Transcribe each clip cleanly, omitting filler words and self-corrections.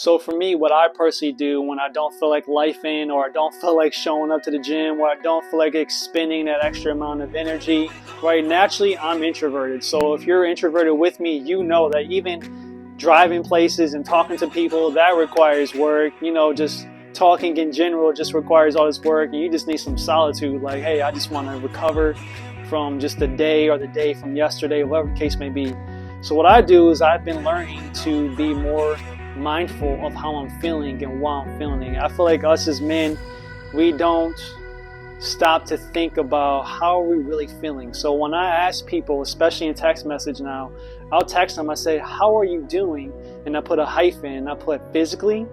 So for me, what I personally do when I don't feel like lifing, or I don't feel like showing up to the gym, or I don't feel like expending that extra amount of energy, right? Naturally, I'm introverted. So if you're introverted with me, you know that even driving places and talking to people, that requires work. Just talking in general just requires all this work, and you just need some solitude. Like, hey, I just want to recover from just the day or the day from yesterday, whatever the case may be. So what I do is I've been learning to be more mindful of how I'm feeling and why I'm feeling. I feel like us as men, we don't stop to think about how are we really feeling. So when I ask people, especially in text message now, I'll text them, I say, how are you doing? And I put a hyphen and I put physically,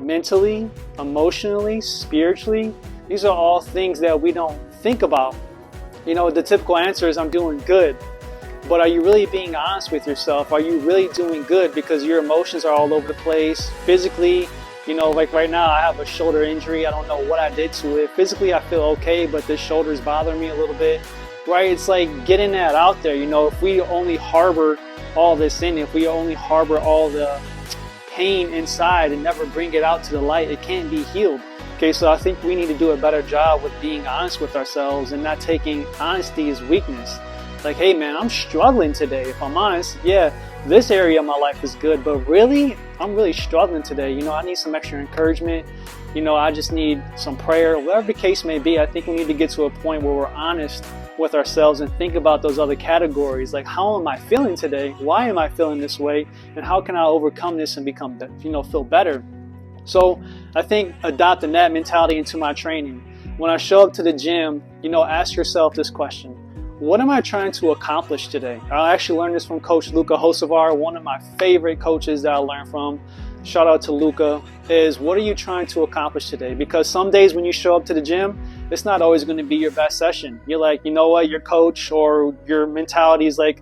mentally, emotionally, spiritually. These are all things that we don't think about. The typical answer is I'm doing good. But are you really being honest with yourself? Are you really doing good? Because your emotions are all over the place. Physically, like right now, I have a shoulder injury. I don't know what I did to it. Physically, I feel okay, but this shoulder is bothering me a little bit, right? It's like getting that out there. If we only harbor all this in, if we only harbor all the pain inside and never bring it out to the light, it can't be healed. Okay, so I think we need to do a better job with being honest with ourselves and not taking honesty as weakness. Like, hey man, I'm struggling today. If I'm honest, yeah, this area of my life is good, but really, I'm really struggling today. I need some extra encouragement. I just need some prayer, whatever the case may be. I think we need to get to a point where we're honest with ourselves and think about those other categories. Like, how am I feeling today? Why am I feeling this way? And how can I overcome this and become, feel better? So I think adopting that mentality into my training. When I show up to the gym, ask yourself this question. What am I trying to accomplish today? I actually learned this from Coach Luca Hocevar, one of my favorite coaches that I learned from. Shout out to Luca. Is what are you trying to accomplish today? Because some days when you show up to the gym, it's not always going to be your best session. You're like, your coach or your mentality is like,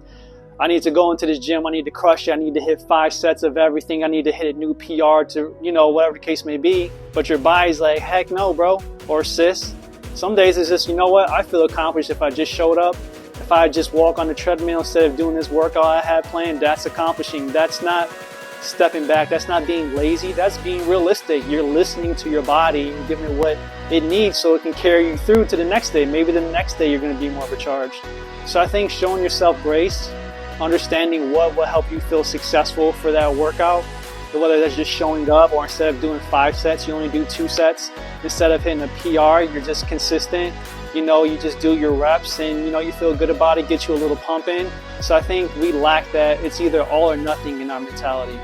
I need to go into this gym. I need to crush it. I need to hit 5 sets of everything. I need to hit a new PR to, whatever the case may be. But your body's like, heck no, bro, or sis. Some days it's just, I feel accomplished if I just showed up. If I just walk on the treadmill instead of doing this workout I had planned, that's accomplishing. That's not stepping back. That's not being lazy. That's being realistic. You're listening to your body and giving it what it needs so it can carry you through to the next day. Maybe the next day you're going to be more recharged. So I think showing yourself grace, understanding what will help you feel successful for that workout, whether that's just showing up or instead of doing 5 sets, you only do 2 sets. Instead of hitting a PR, you're just consistent. You just do your reps and, you feel good about it, get you a little pump in. So I think we lack that. It's either all or nothing in our mentality.